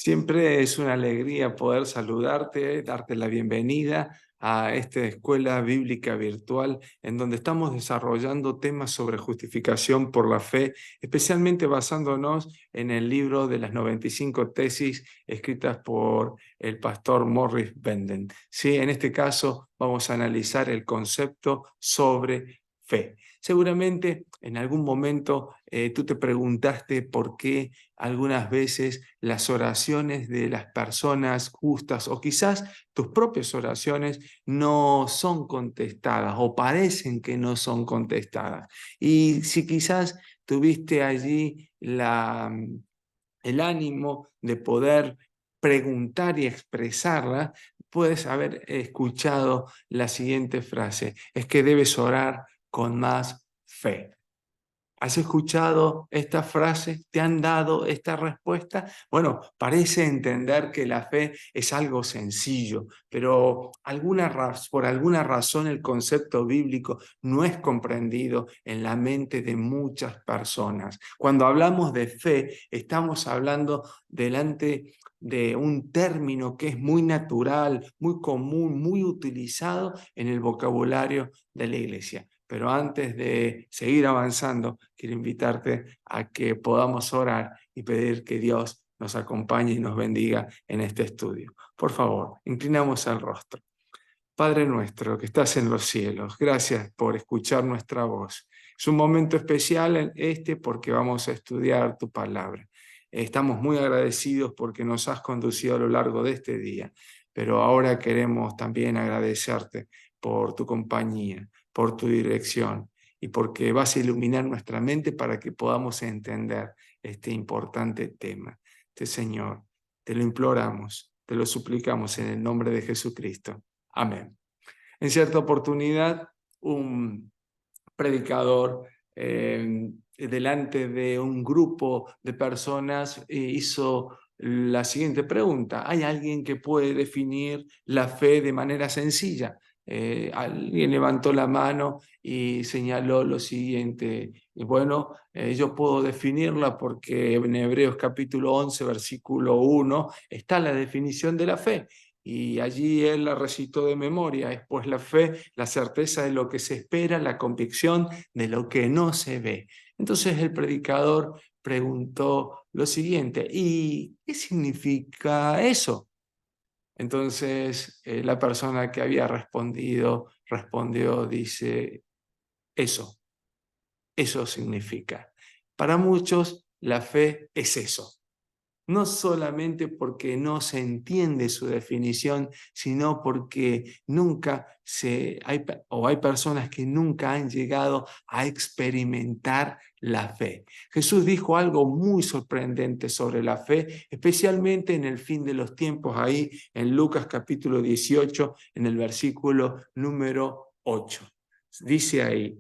Siempre es una alegría poder saludarte, darte la bienvenida a esta escuela bíblica virtual en donde estamos desarrollando temas sobre justificación por la fe, especialmente basándonos en el libro de las 95 tesis escritas por el pastor Morris Benden. Sí, en este caso vamos a analizar el concepto sobre fe. Seguramente en algún momento tú te preguntaste por qué algunas veces las oraciones de las personas justas o quizás tus propias oraciones no son contestadas o parecen que no son contestadas. Y si quizás tuviste allí el ánimo de poder preguntar y expresarla, puedes haber escuchado la siguiente frase: es que debes orar con más fe. ¿Has escuchado esta frase? ¿Te han dado esta respuesta? Bueno, parece entender que la fe es algo sencillo, pero por alguna razón el concepto bíblico no es comprendido en la mente de muchas personas. Cuando hablamos de fe, estamos hablando delante de un término que es muy natural, muy común, muy utilizado en el vocabulario de la iglesia. Pero antes de seguir avanzando, quiero invitarte a que podamos orar y pedir que Dios nos acompañe y nos bendiga en este estudio. Por favor, inclinamos el rostro. Padre nuestro que estás en los cielos, gracias por escuchar nuestra voz. Es un momento especial en este porque vamos a estudiar tu palabra. Estamos muy agradecidos porque nos has conducido a lo largo de este día, pero ahora queremos también agradecerte por tu compañía, por tu dirección y porque vas a iluminar nuestra mente para que podamos entender este importante tema. Señor, te lo imploramos, te lo suplicamos en el nombre de Jesucristo. Amén. En cierta oportunidad, un predicador delante de un grupo de personas hizo la siguiente pregunta: ¿hay alguien que puede definir la fe de manera sencilla? Alguien levantó la mano y señaló lo siguiente: bueno, yo puedo definirla porque en Hebreos capítulo 11, versículo 1, está la definición de la fe. Y allí él la recitó de memoria: es pues la fe, la certeza de lo que se espera, la convicción de lo que no se ve. Entonces el predicador preguntó lo siguiente: ¿y qué significa eso? Entonces la persona que había respondió, dice: eso significa. Para muchos la fe es eso. No solamente porque no se entiende su definición, sino porque hay personas que nunca han llegado a experimentar la fe. Jesús dijo algo muy sorprendente sobre la fe, especialmente en el fin de los tiempos, ahí en Lucas capítulo 18, en el versículo número 8. Dice ahí: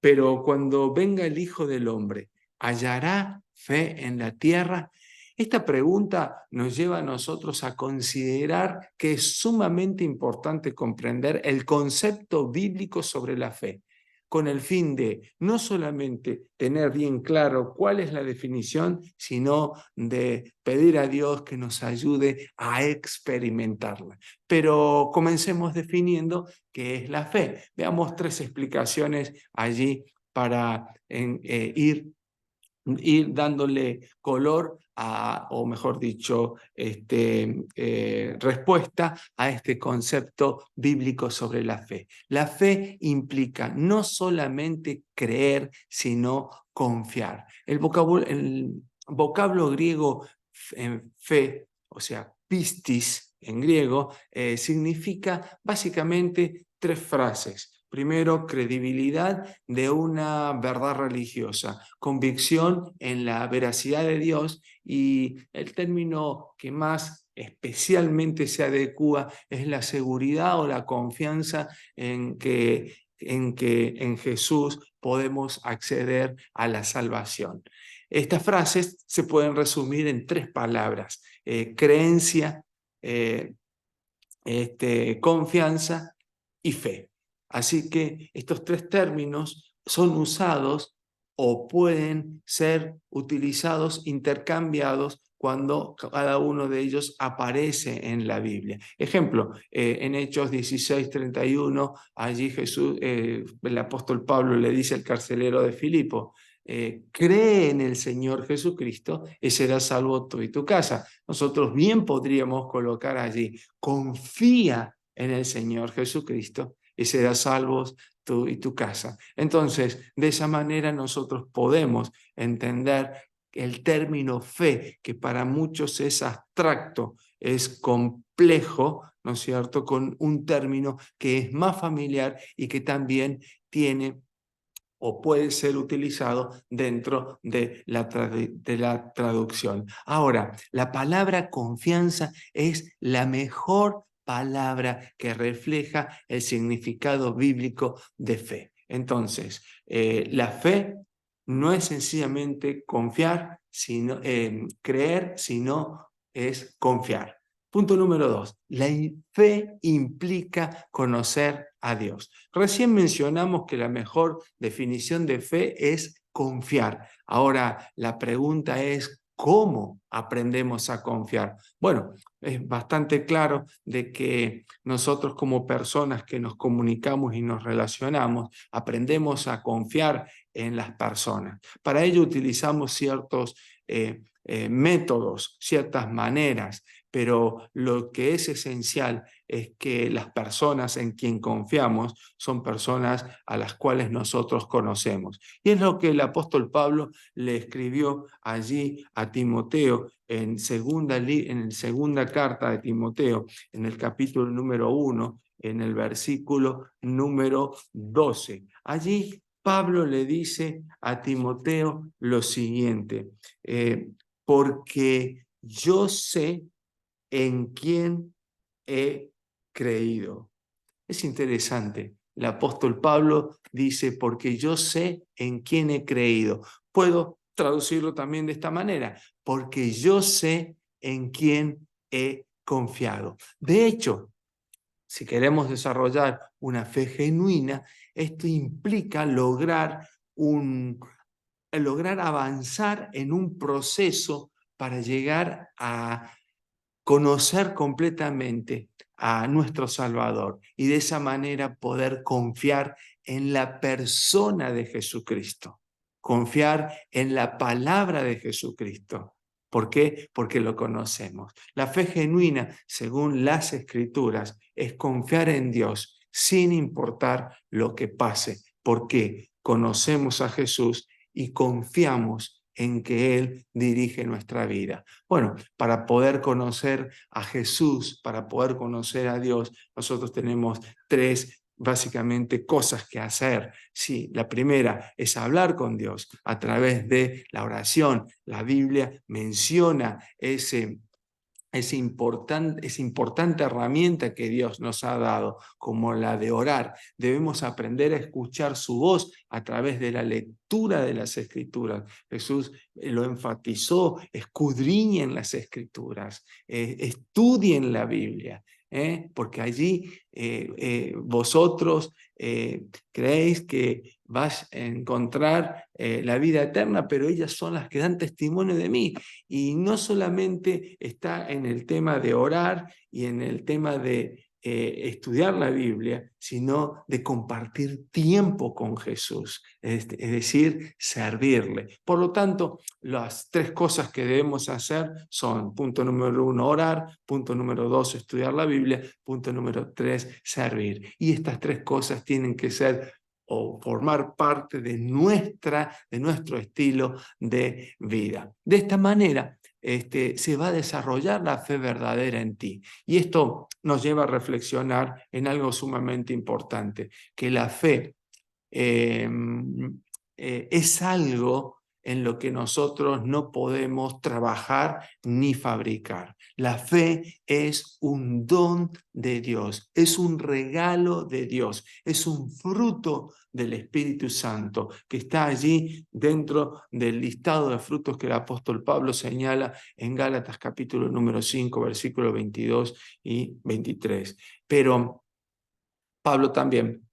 pero cuando venga el Hijo del Hombre, ¿hallará fe en la tierra? Esta pregunta nos lleva a nosotros a considerar que es sumamente importante comprender el concepto bíblico sobre la fe, con el fin de no solamente tener bien claro cuál es la definición, sino de pedir a Dios que nos ayude a experimentarla. Pero comencemos definiendo qué es la fe. Veamos tres explicaciones allí para ir dándole color o mejor dicho, respuesta a este concepto bíblico sobre la fe. La fe implica no solamente creer, sino confiar. El vocablo griego en fe, o sea, pistis en griego, significa básicamente tres frases. Primero, credibilidad de una verdad religiosa, convicción en la veracidad de Dios, y el término que más especialmente se adecua es la seguridad o la confianza en Jesús podemos acceder a la salvación. Estas frases se pueden resumir en tres palabras: creencia, eh, confianza y fe. Así que estos tres términos son usados o pueden ser utilizados, intercambiados, cuando cada uno de ellos aparece en la Biblia. Ejemplo, en Hechos 16:31, allí Jesús, el apóstol Pablo le dice al carcelero de Filipo, cree en el Señor Jesucristo y serás salvo tú y tu casa. Nosotros bien podríamos colocar allí, confía en el Señor Jesucristo y serás salvos tú y tu casa. Entonces, de esa manera nosotros podemos entender el término fe, que para muchos es abstracto, es complejo, ¿no es cierto?, con un término que es más familiar y que también tiene o puede ser utilizado dentro de la traducción. Ahora, la palabra confianza es la mejor palabra que refleja el significado bíblico de fe. Entonces, la fe no es sencillamente confiar, sino creer, sino es confiar. Punto número 2. La fe implica conocer a Dios. Recién mencionamos que la mejor definición de fe es confiar. Ahora, la pregunta es, ¿cómo aprendemos a confiar? Bueno, es bastante claro de que nosotros como personas que nos comunicamos y nos relacionamos, aprendemos a confiar en las personas. Para ello utilizamos ciertos métodos, ciertas maneras, pero lo que es esencial es que las personas en quien confiamos son personas a las cuales nosotros conocemos. Y es lo que el apóstol Pablo le escribió allí a Timoteo en segunda carta de Timoteo, en el capítulo número 1, en el versículo número 12. Allí Pablo le dice a Timoteo lo siguiente, porque yo sé en quién he creído. Es interesante. El apóstol Pablo dice, porque yo sé en quién he creído. Puedo traducirlo también de esta manera, porque yo sé en quién he confiado. De hecho, si queremos desarrollar una fe genuina, esto implica lograr avanzar en un proceso para llegar a conocer completamente a nuestro Salvador y de esa manera poder confiar en la persona de Jesucristo, confiar en la palabra de Jesucristo. ¿Por qué? Porque lo conocemos. La fe genuina, según las Escrituras, es confiar en Dios sin importar lo que pase, porque conocemos a Jesús y confiamos en que Él dirige nuestra vida. Bueno, para poder conocer a Jesús, para poder conocer a Dios, nosotros tenemos básicamente cosas que hacer. Sí, la primera es hablar con Dios a través de la oración. La Biblia menciona esa importante herramienta que Dios nos ha dado, como la de orar. Debemos aprender a escuchar su voz a través de la lectura de las Escrituras. Jesús lo enfatizó, escudriñen las Escrituras, estudien la Biblia. Porque allí vosotros creéis que vas a encontrar la vida eterna, pero ellas son las que dan testimonio de mí. Y no solamente está en el tema de orar y en el tema de estudiar la Biblia, sino de compartir tiempo con Jesús, es decir, servirle. Por lo tanto, las 3 cosas que debemos hacer son, punto número 1, orar, punto número 2, estudiar la Biblia, punto número 3, servir. Y estas 3 cosas tienen que ser o formar parte de nuestro estilo de vida. De esta manera, se va a desarrollar la fe verdadera en ti. Y esto nos lleva a reflexionar en algo sumamente importante, que la fe es algo en lo que nosotros no podemos trabajar ni fabricar. La fe es un don de Dios, es un regalo de Dios, es un fruto del Espíritu Santo que está allí dentro del listado de frutos que el apóstol Pablo señala en Gálatas capítulo número 5, versículos 22 y 23. Pero Pablo también,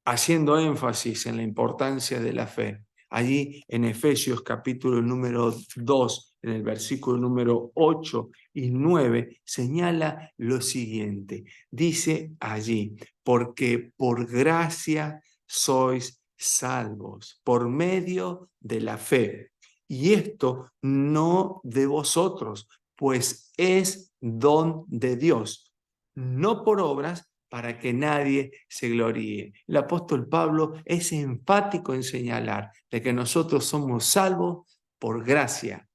haciendo énfasis en la importancia de la fe, Allí en Efesios capítulo número 2, en el versículo número 8 y 9, señala lo siguiente. Dice allí, porque por gracia sois salvos, por medio de la fe. Y esto no de vosotros, pues es don de Dios, no por obras, para que nadie se gloríe. El apóstol Pablo es enfático en señalar de que nosotros somos salvos por gracia,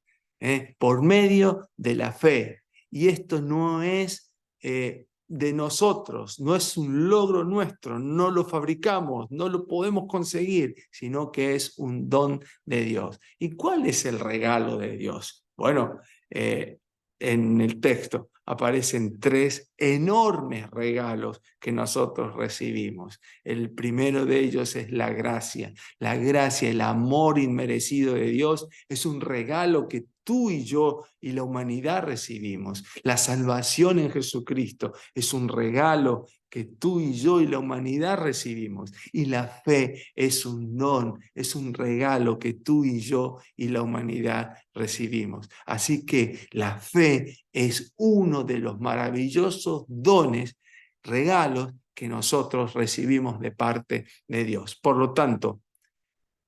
por medio de la fe. Y esto no es de nosotros, no es un logro nuestro, no lo fabricamos, no lo podemos conseguir, sino que es un don de Dios. ¿Y cuál es el regalo de Dios? Bueno, en el texto aparecen 3 enormes regalos que nosotros recibimos. El primero de ellos es la gracia. La gracia, el amor inmerecido de Dios es un regalo que tú y yo y la humanidad recibimos. La salvación en Jesucristo es un regalo que tú y yo y la humanidad recibimos. Y la fe es un don, es un regalo que tú y yo y la humanidad recibimos. Así que la fe es uno de los maravillosos dones, regalos que nosotros recibimos de parte de Dios. Por lo tanto,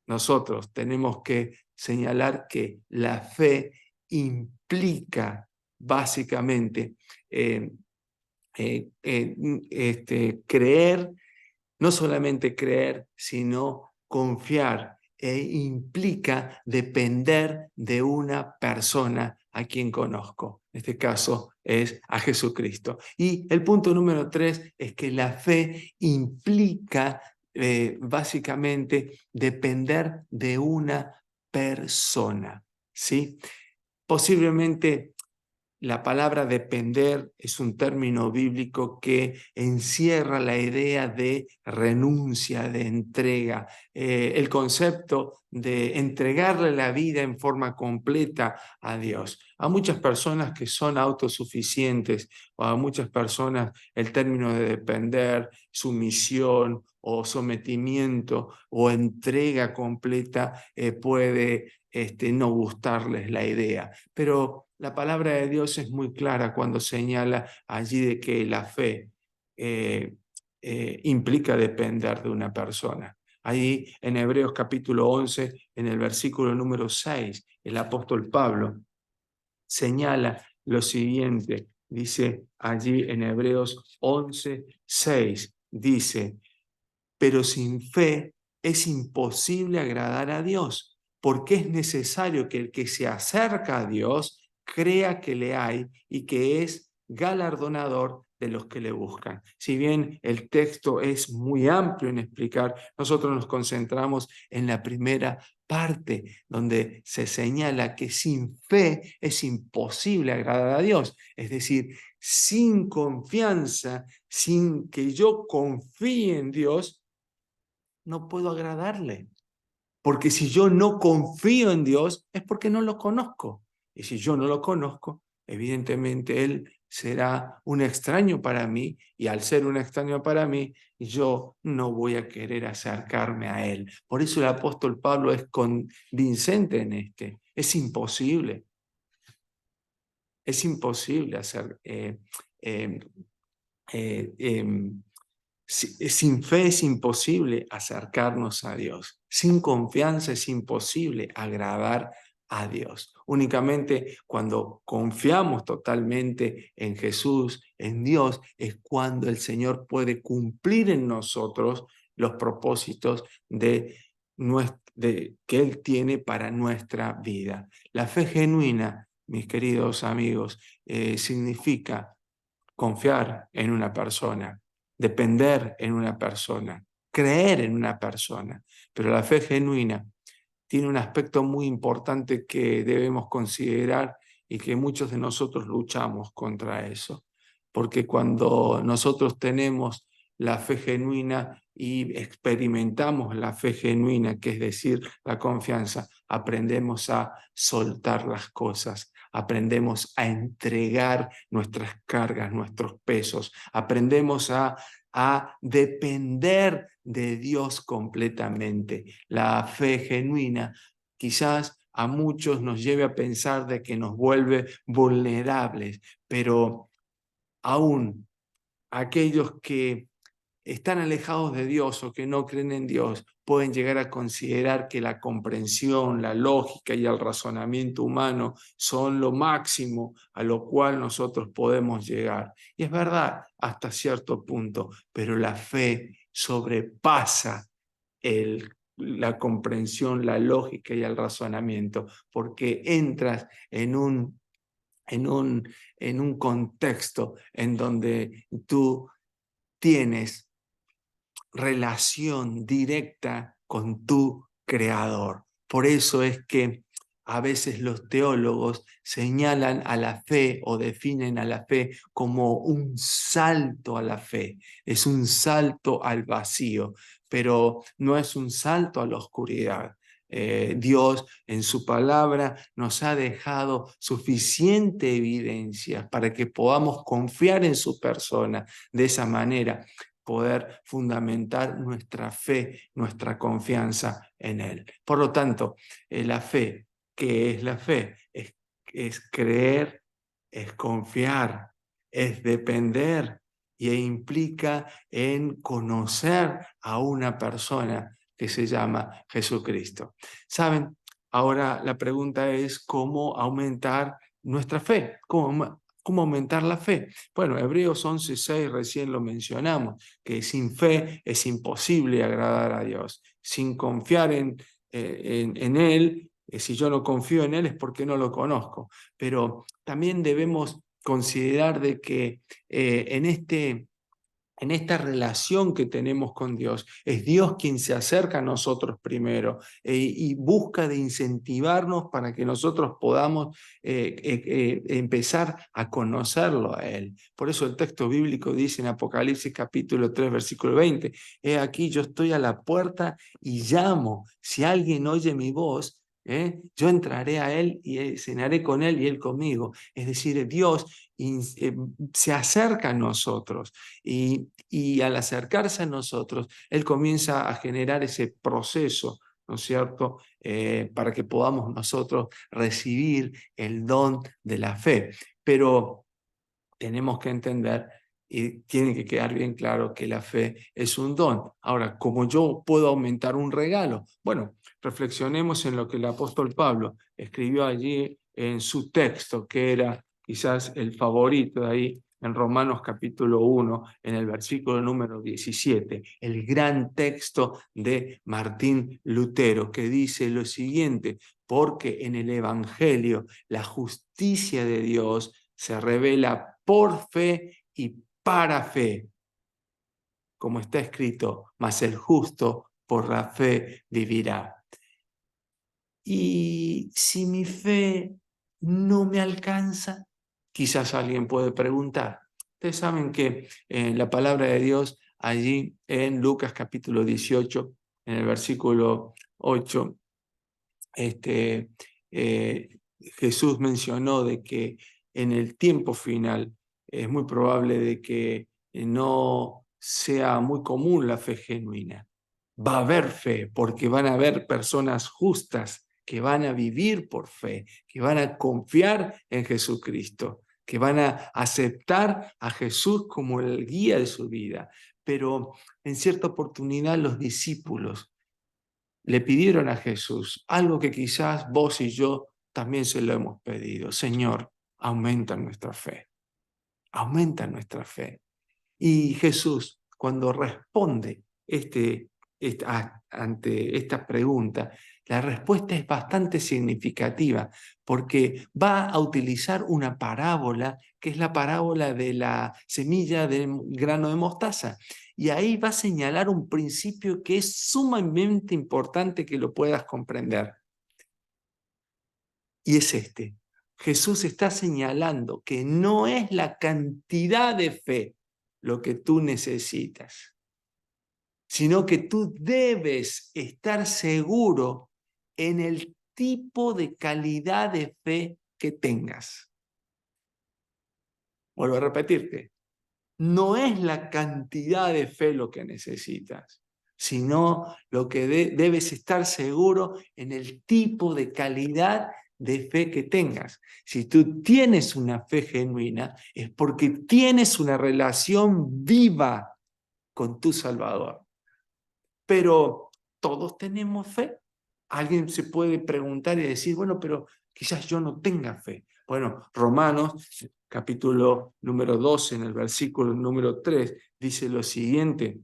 nosotros tenemos que señalar que la fe implica básicamente creer, no solamente creer, sino confiar, e implica depender de una persona a quien conozco. En este caso es a Jesucristo. Y el punto número 3 es que la fe implica básicamente depender de una persona, ¿sí? Posiblemente la palabra depender es un término bíblico que encierra la idea de renuncia, de entrega, el concepto de entregarle la vida en forma completa a Dios. A muchas personas que son autosuficientes, o a muchas personas el término de depender, sumisión o sometimiento o entrega completa puede no gustarles la idea, pero la palabra de Dios es muy clara cuando señala allí de que la fe implica depender de una persona. Allí en Hebreos capítulo 11, en el versículo número 6, el apóstol Pablo señala lo siguiente, dice allí en Hebreos 11, 6, dice, pero sin fe es imposible agradar a Dios, porque es necesario que el que se acerca a Dios crea que le hay y que es galardonador de los que le buscan. Si bien el texto es muy amplio en explicar, nosotros nos concentramos en la primera parte donde se señala que sin fe es imposible agradar a Dios. Es decir, sin confianza, sin que yo confíe en Dios, no puedo agradarle. Porque si yo no confío en Dios, es porque no lo conozco. Y si yo no lo conozco, evidentemente Él será un extraño para mí, y al ser un extraño para mí, yo no voy a querer acercarme a Él. Por eso el apóstol Pablo es convincente en este. Es imposible. Es imposible hacer... sin fe es imposible acercarnos a Dios. Sin confianza es imposible agradar a Dios. Únicamente cuando confiamos totalmente en Jesús, en Dios, es cuando el Señor puede cumplir en nosotros los propósitos que Él tiene para nuestra vida. La fe genuina, mis queridos amigos, significa confiar en una persona, depender en una persona, creer en una persona. Pero la fe genuina tiene un aspecto muy importante que debemos considerar y que muchos de nosotros luchamos contra eso. Porque cuando nosotros tenemos la fe genuina y experimentamos la fe genuina, que es decir, la confianza, aprendemos a soltar las cosas, aprendemos a entregar nuestras cargas, nuestros pesos, aprendemos a depender de Dios completamente. La fe genuina quizás a muchos nos lleve a pensar de que nos vuelve vulnerables, pero aún aquellos que están alejados de Dios o que no creen en Dios pueden llegar a considerar que la comprensión, la lógica y el razonamiento humano son lo máximo a lo cual nosotros podemos llegar. Y es verdad hasta cierto punto, pero la fe sobrepasa la comprensión, la lógica y el razonamiento, porque entras en un, en un contexto en donde tú tienes relación directa con tu creador. Por eso es que a veces los teólogos señalan a la fe o definen a la fe como un salto a la fe. Es un salto al vacío, pero no es un salto a la oscuridad. Dios en su palabra nos ha dejado suficiente evidencia para que podamos confiar en su persona de esa manera, poder fundamentar nuestra fe, nuestra confianza en Él. Por lo tanto, la fe, ¿qué es la fe? Es creer, es confiar, es depender e implica en conocer a una persona que se llama Jesucristo. ¿Saben? Ahora la pregunta es cómo aumentar nuestra fe, cómo aumentar la fe. Bueno, Hebreos 11:6 recién lo mencionamos, que sin fe es imposible agradar a Dios. Sin confiar en Él, si yo no confío en Él es porque no lo conozco. Pero también debemos considerar de que en esta relación que tenemos con Dios, es Dios quien se acerca a nosotros primero y busca de incentivarnos para que nosotros podamos empezar a conocerlo a Él. Por eso el texto bíblico dice en Apocalipsis capítulo 3, versículo 20, he aquí yo estoy a la puerta y llamo, si alguien oye mi voz, yo entraré a Él y cenaré con Él y Él conmigo. Es decir, Dios se acerca a nosotros y al acercarse a nosotros, Él comienza a generar ese proceso, ¿no es cierto?, para que podamos nosotros recibir el don de la fe. Pero tenemos que entender y tiene que quedar bien claro que la fe es un don. Ahora, ¿cómo yo puedo aumentar un regalo? Bueno, reflexionemos en lo que el apóstol Pablo escribió allí en su texto, que era quizás el favorito de ahí, en Romanos capítulo 1, en el versículo número 17, el gran texto de Martín Lutero, que dice lo siguiente: porque en el Evangelio la justicia de Dios se revela por fe y para fe, como está escrito, mas el justo por la fe vivirá. Y si mi fe no me alcanza, quizás alguien puede preguntar. Ustedes saben que en la palabra de Dios, allí en Lucas capítulo 18, en el versículo 8, Jesús mencionó de que en el tiempo final es muy probable de que no sea muy común la fe genuina. Va a haber fe porque van a haber personas justas que van a vivir por fe, que van a confiar en Jesucristo, que van a aceptar a Jesús como el guía de su vida. Pero en cierta oportunidad los discípulos le pidieron a Jesús algo que quizás vos y yo también se lo hemos pedido. Señor, aumenta nuestra fe, aumenta nuestra fe. Y Jesús, cuando responde ante esta pregunta, la respuesta es bastante significativa porque va a utilizar una parábola que es la parábola de la semilla del grano de mostaza. Y ahí va a señalar un principio que es sumamente importante que lo puedas comprender. Y es este. Jesús está señalando que no es la cantidad de fe lo que tú necesitas, sino que tú debes estar seguro en el tipo de calidad de fe que tengas. Vuelvo a repetirte, no es la cantidad de fe lo que necesitas, sino lo que debes estar seguro en el tipo de calidad de fe que tengas. Si tú tienes una fe genuina, es porque tienes una relación viva con tu Salvador. Pero todos tenemos fe. Alguien se puede preguntar y decir, bueno, pero quizás yo no tenga fe. Bueno, Romanos, capítulo número 12, en el versículo número 3, dice lo siguiente.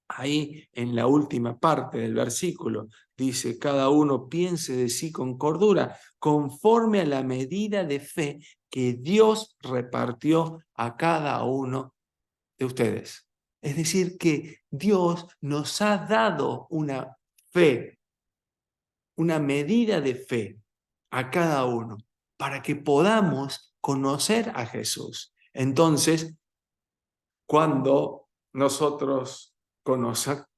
Ahí en la última parte del versículo dice, cada uno piense de sí con cordura, conforme a la medida de fe que Dios repartió a cada uno de ustedes. Es decir, que Dios nos ha dado una fe, una medida de fe a cada uno para que podamos conocer a Jesús. Entonces, cuando nosotros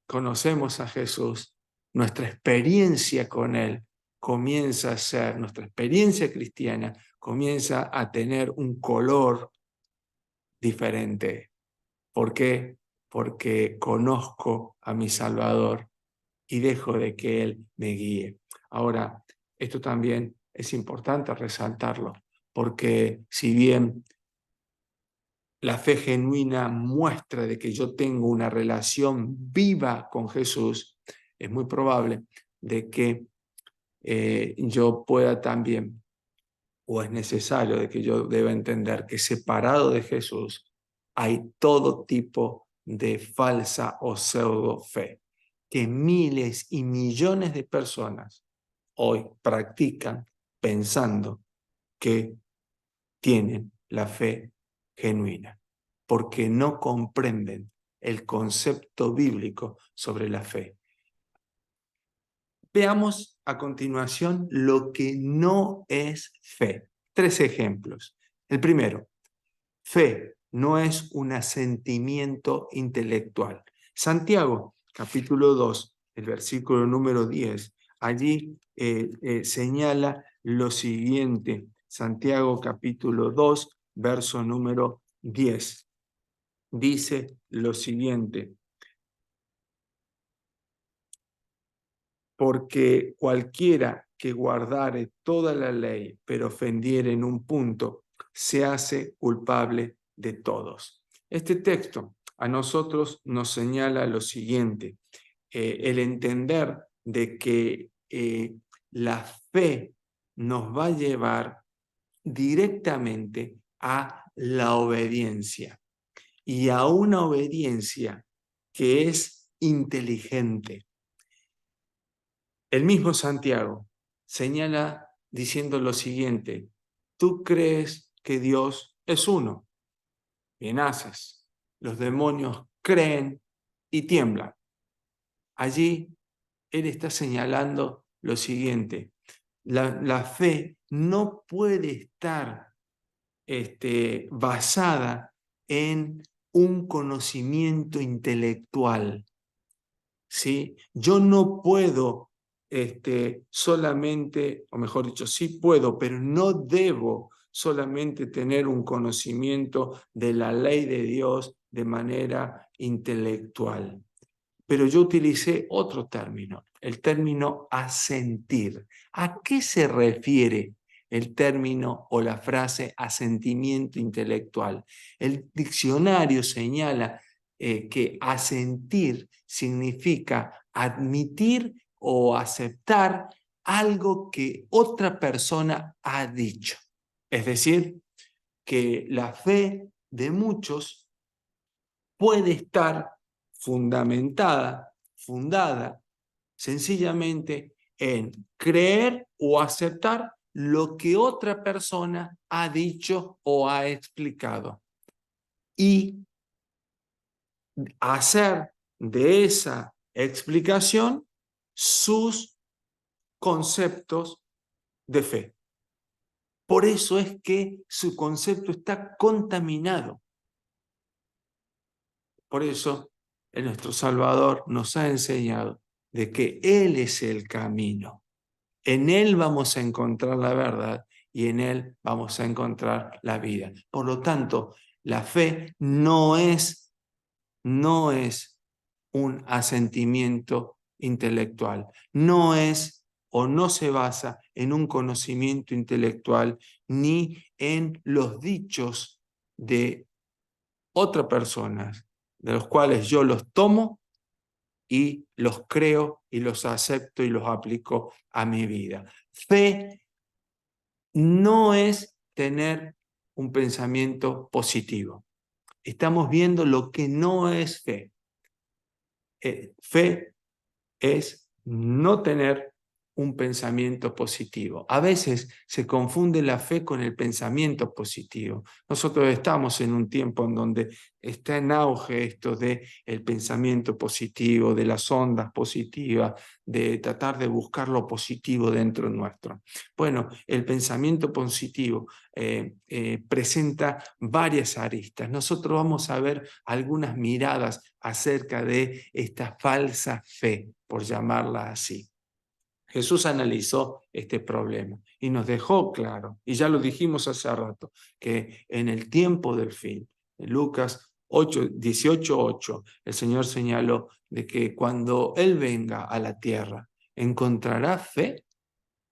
conocemos a Jesús, nuestra experiencia con Él comienza a ser, nuestra experiencia cristiana comienza a tener un color diferente. ¿Por qué? Porque conozco a mi Salvador y dejo de que Él me guíe. Ahora, esto también es importante resaltarlo, porque si bien la fe genuina muestra de que yo tengo una relación viva con Jesús, es muy probable de que yo pueda también, o es necesario de que yo deba entender que separado de Jesús hay todo tipo de falsa o pseudo fe, que miles y millones de personas hoy practican pensando que tienen la fe genuina, porque no comprenden el concepto bíblico sobre la fe. Veamos a continuación lo que no es fe. 3 ejemplos. El primero, fe no es un asentimiento intelectual. Santiago, capítulo 2, el versículo número 10, allí señala lo siguiente. Santiago, capítulo 2, verso número 10. Dice lo siguiente. Porque cualquiera que guardare toda la ley, pero ofendiere en un punto, se hace culpable de todos. Este texto a nosotros nos señala lo siguiente, el entender de que la fe nos va a llevar directamente a la obediencia y a una obediencia que es inteligente. El mismo Santiago señala diciendo lo siguiente, tú crees que Dios es uno, bien haces, los demonios creen y tiemblan. Allí él está señalando lo siguiente, la fe no puede estar basada en un conocimiento intelectual, ¿sí? Yo no puedo solamente, o mejor dicho, sí puedo, pero no debo solamente tener un conocimiento de la ley de Dios de manera intelectual. Pero yo utilicé otro término, el término asentir. ¿A qué se refiere el término o la frase asentimiento intelectual? El diccionario señala que asentir significa admitir o aceptar algo que otra persona ha dicho. Es decir, que la fe de muchos puede estar fundada sencillamente en creer o aceptar lo que otra persona ha dicho o ha explicado y hacer de esa explicación sus conceptos de fe. Por eso es que su concepto está contaminado. Por eso nuestro Salvador nos ha enseñado de que Él es el camino. En Él vamos a encontrar la verdad y en Él vamos a encontrar la vida. Por lo tanto, la fe no es un asentimiento intelectual, no es o no se basa en un conocimiento intelectual ni en los dichos de otra persona, de los cuales yo los tomo y los creo y los acepto y los aplico a mi vida. Fe no es tener un pensamiento positivo. Estamos viendo lo que no es fe. Fe es no tener un pensamiento positivo. A veces se confunde la fe con el pensamiento positivo. Nosotros estamos en un tiempo en donde está en auge esto de el pensamiento positivo, de las ondas positivas, de tratar de buscar lo positivo dentro nuestro. Bueno, el pensamiento positivo presenta varias aristas. Nosotros vamos a ver algunas miradas acerca de esta falsa fe, por llamarla así. Jesús analizó este problema y nos dejó claro, y ya lo dijimos hace rato, que en el tiempo del fin, en Lucas 18:8, el Señor señaló de que cuando Él venga a la tierra, ¿encontrará fe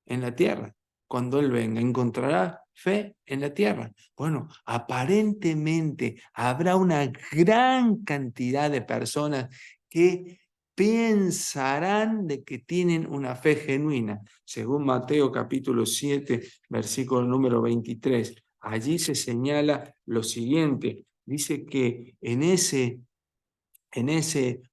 en la tierra? Cuando Él venga, ¿encontrará fe en la tierra? Bueno, aparentemente habrá una gran cantidad de personas que pensarán de que tienen una fe genuina. Según Mateo capítulo 7, versículo número 23, allí se señala lo siguiente. Dice que en ese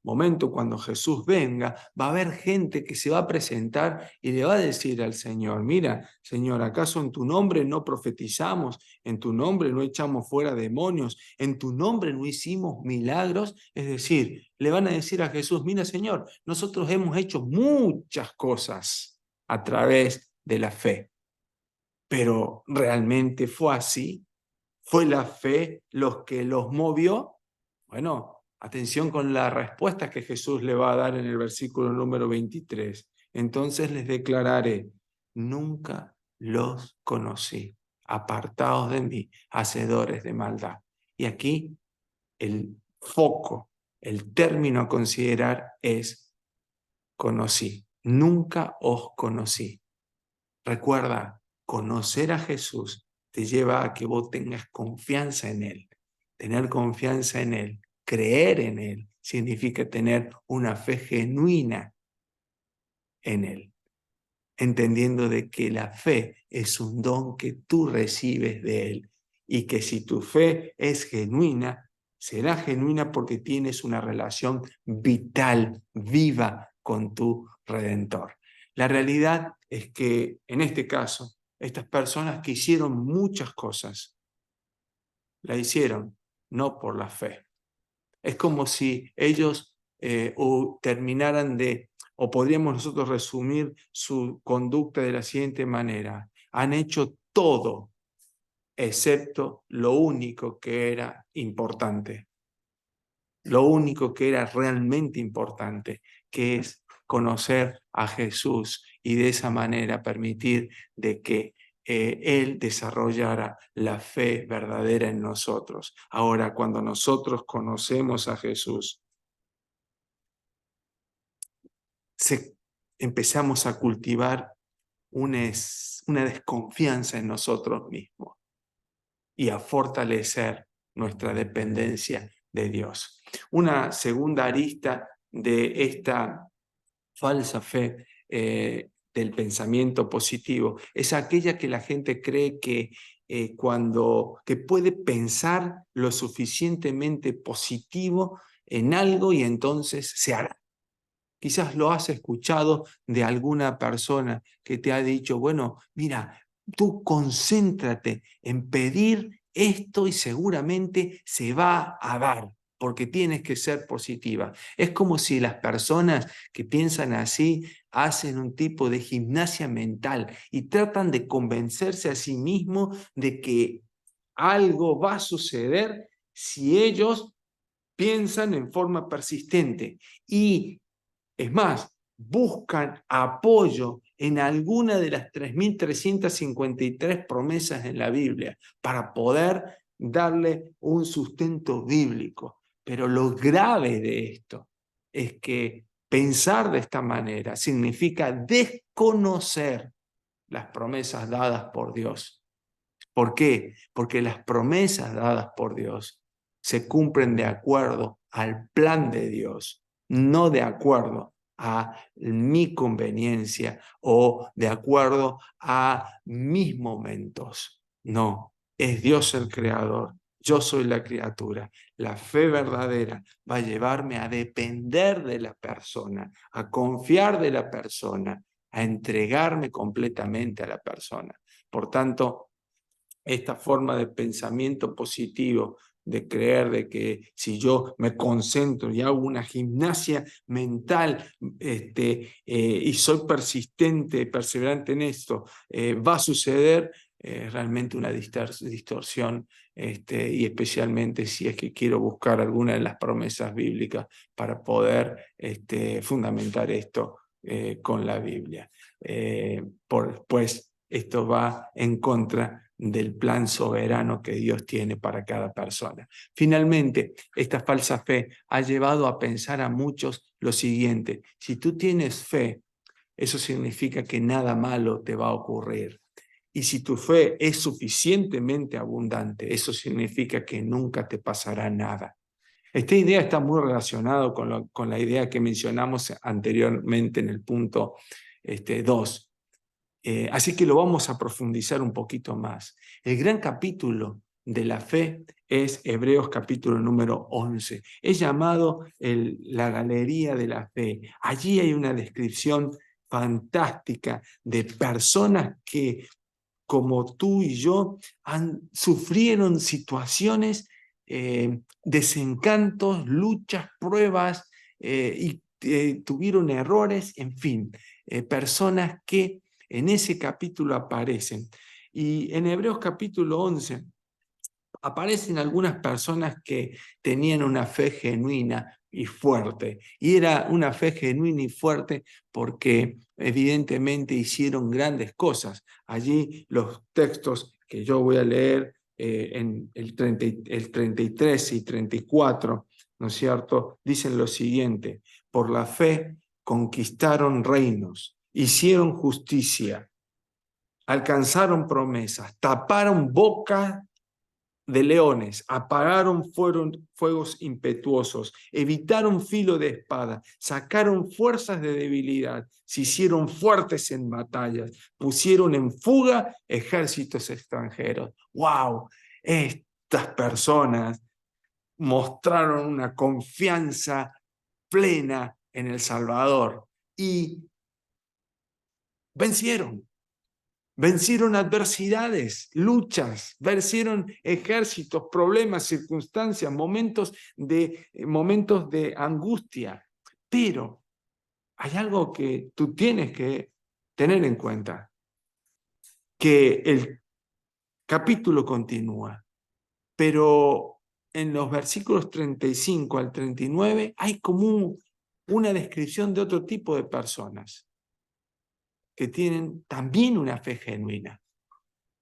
momento, cuando Jesús venga, va a haber gente que se va a presentar y le va a decir al Señor: mira, Señor, ¿acaso en tu nombre no profetizamos? ¿En tu nombre no echamos fuera demonios? ¿En tu nombre no hicimos milagros? Es decir, le van a decir a Jesús: mira, Señor, nosotros hemos hecho muchas cosas a través de la fe, pero ¿realmente fue así? ¿Fue la fe los que los movió? Bueno, atención con la respuesta que Jesús le va a dar en el versículo número 23. Entonces les declararé: nunca los conocí. Apartaos de mí, hacedores de maldad. Y aquí el foco, el término a considerar es conocí. Nunca os conocí. Recuerda, conocer a Jesús te lleva a que vos tengas confianza en Él. Tener confianza en Él, creer en Él, significa tener una fe genuina en Él, entendiendo de que la fe es un don que tú recibes de Él y que si tu fe es genuina, será genuina porque tienes una relación vital, viva con tu Redentor. La realidad es que en este caso, estas personas que hicieron muchas cosas, la hicieron no por la fe. Es como si ellos terminaran de, o podríamos nosotros resumir su conducta de la siguiente manera: han hecho todo excepto lo único que era importante, lo único que era realmente importante, que es conocer a Jesús y de esa manera permitir de que Él desarrollara la fe verdadera en nosotros. Ahora, cuando nosotros conocemos a Jesús, empezamos a cultivar una desconfianza en nosotros mismos y a fortalecer nuestra dependencia de Dios. Una segunda arista de esta falsa fe del pensamiento positivo es aquella que la gente cree que que puede pensar lo suficientemente positivo en algo y entonces se hará. Quizás lo has escuchado de alguna persona que te ha dicho: bueno, mira, tú concéntrate en pedir esto y seguramente se va a dar, porque tienes que ser positiva. Es como si las personas que piensan así hacen un tipo de gimnasia mental y tratan de convencerse a sí mismos de que algo va a suceder si ellos piensan en forma persistente. Y es más, buscan apoyo en alguna de las 3.353 promesas en la Biblia para poder darle un sustento bíblico. Pero lo grave de esto es que pensar de esta manera significa desconocer las promesas dadas por Dios. ¿Por qué? Porque las promesas dadas por Dios se cumplen de acuerdo al plan de Dios, no de acuerdo a mi conveniencia o de acuerdo a mis momentos. No, es Dios el creador. Yo soy la criatura. La fe verdadera va a llevarme a depender de la persona, a confiar de la persona, a entregarme completamente a la persona. Por tanto, esta forma de pensamiento positivo, de creer de que si yo me concentro y hago una gimnasia mental y soy persistente, perseverante en esto, va a suceder realmente una distorsión, y especialmente si es que quiero buscar alguna de las promesas bíblicas para poder fundamentar esto con la Biblia. Pues esto va en contra del plan soberano que Dios tiene para cada persona. Finalmente, esta falsa fe ha llevado a pensar a muchos lo siguiente: si tú tienes fe, eso significa que nada malo te va a ocurrir. Y si tu fe es suficientemente abundante, eso significa que nunca te pasará nada. Esta idea está muy relacionada con la idea que mencionamos anteriormente en el punto 2. Así que lo vamos a profundizar un poquito más. El gran capítulo de la fe es Hebreos capítulo número 11. Es llamado la galería de la fe. Allí hay una descripción fantástica de personas que, como tú y yo, sufrieron situaciones, desencantos, luchas, pruebas, y tuvieron errores, en fin, personas que en ese capítulo aparecen. Y en Hebreos capítulo 11 aparecen algunas personas que tenían una fe genuina y fuerte. Y era una fe genuina y fuerte porque evidentemente hicieron grandes cosas. Allí los textos que yo voy a leer en el 33 y 34, ¿no es cierto?, dicen lo siguiente: por la fe conquistaron reinos, hicieron justicia, alcanzaron promesas, taparon boca de leones, apagaron fuegos impetuosos, evitaron filo de espada, sacaron fuerzas de debilidad, se hicieron fuertes en batallas, pusieron en fuga ejércitos extranjeros. ¡Wow! Estas personas mostraron una confianza plena en el Salvador y vencieron. Vencieron adversidades, luchas, vencieron ejércitos, problemas, circunstancias, momentos de angustia. Pero hay algo que tú tienes que tener en cuenta, que el capítulo continúa, pero en los versículos 35 al 39 hay como una descripción de otro tipo de personas que tienen también una fe genuina,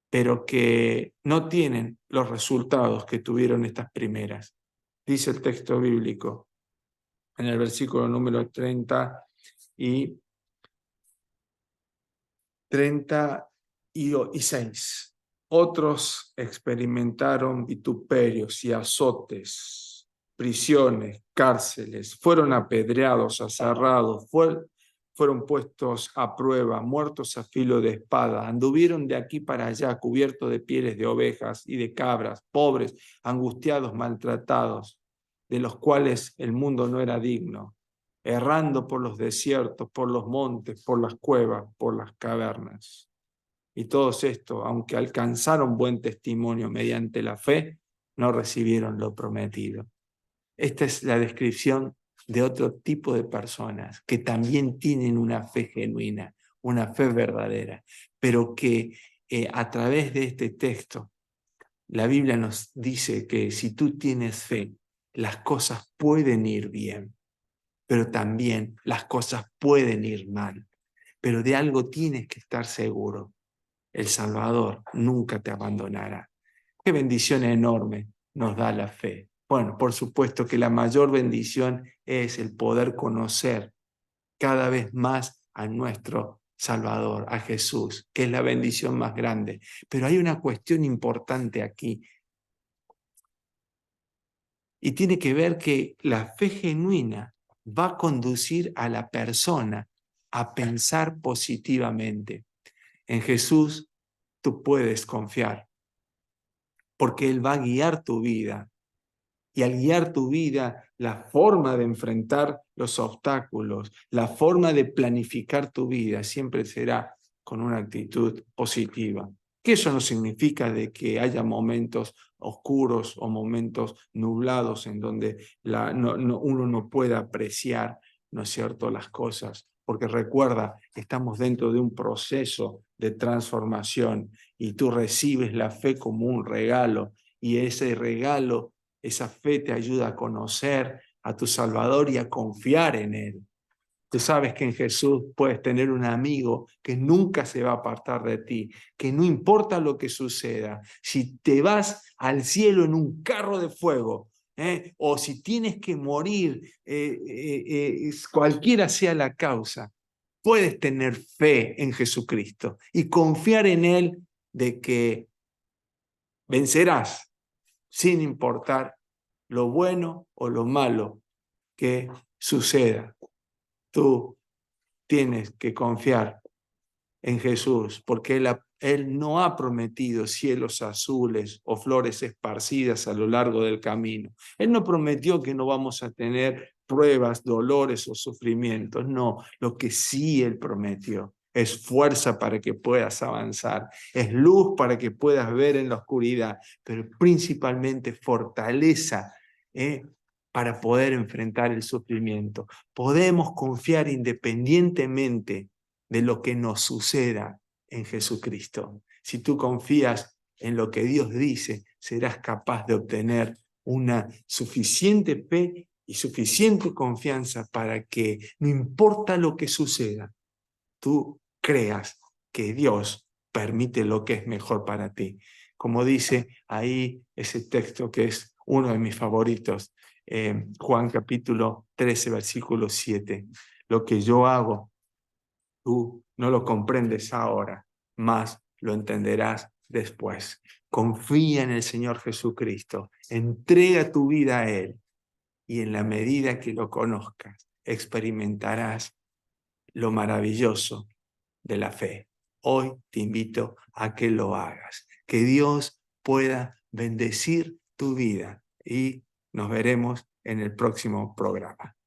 pero que no tienen los resultados que tuvieron estas primeras. Dice el texto bíblico en el versículo número 30 y 36. Otros experimentaron vituperios y azotes, prisiones, cárceles, fueron apedreados, aserrados, fueron puestos a prueba, muertos a filo de espada, anduvieron de aquí para allá cubiertos de pieles de ovejas y de cabras, pobres, angustiados, maltratados, de los cuales el mundo no era digno, errando por los desiertos, por los montes, por las cuevas, por las cavernas. Y todos estos, aunque alcanzaron buen testimonio mediante la fe, no recibieron lo prometido. Esta es la descripción de otro tipo de personas que también tienen una fe genuina, una fe verdadera, pero que a través de este texto, la Biblia nos dice que si tú tienes fe, las cosas pueden ir bien, pero también las cosas pueden ir mal. pero de algo tienes que estar seguro: el Salvador nunca te abandonará. Qué bendición enorme nos da la fe. Bueno, por supuesto que la mayor bendición es el poder conocer cada vez más a nuestro Salvador, a Jesús, que es la bendición más grande. Pero hay una cuestión importante aquí, y tiene que ver que la fe genuina va a conducir a la persona a pensar positivamente. En Jesús tú puedes confiar, porque Él va a guiar tu vida. Y al guiar tu vida, la forma de enfrentar los obstáculos, la forma de planificar tu vida siempre será con una actitud positiva. Que eso no significa de que haya momentos oscuros o momentos nublados en donde uno no pueda apreciar, ¿no es cierto?, las cosas. Porque recuerda, estamos dentro de un proceso de transformación y tú recibes la fe como un regalo, y ese regalo, esa fe te ayuda a conocer a tu Salvador y a confiar en Él. Tú sabes que en Jesús puedes tener un amigo que nunca se va a apartar de ti, que no importa lo que suceda, si te vas al cielo en un carro de fuego, o si tienes que morir, cualquiera sea la causa, puedes tener fe en Jesucristo y confiar en Él de que vencerás, sin importar lo bueno o lo malo que suceda. Tú tienes que confiar en Jesús, porque Él no ha prometido cielos azules o flores esparcidas a lo largo del camino. Él no prometió que no vamos a tener pruebas, dolores o sufrimientos. No, lo que sí Él prometió es fuerza para que puedas avanzar, es luz para que puedas ver en la oscuridad, pero principalmente fortaleza, para poder enfrentar el sufrimiento. Podemos confiar independientemente de lo que nos suceda en Jesucristo. Si tú confías en lo que Dios dice, serás capaz de obtener una suficiente fe y suficiente confianza para que, no importa lo que suceda, tú creas que Dios permite lo que es mejor para ti. Como dice ahí ese texto que es uno de mis favoritos, Juan capítulo 13, versículo 7. Lo que yo hago, tú no lo comprendes ahora, mas lo entenderás después. Confía en el Señor Jesucristo, entrega tu vida a Él, y en la medida que lo conozcas, experimentarás lo maravilloso de la fe. Hoy te invito a que lo hagas, que Dios pueda bendecir tu vida, y nos veremos en el próximo programa.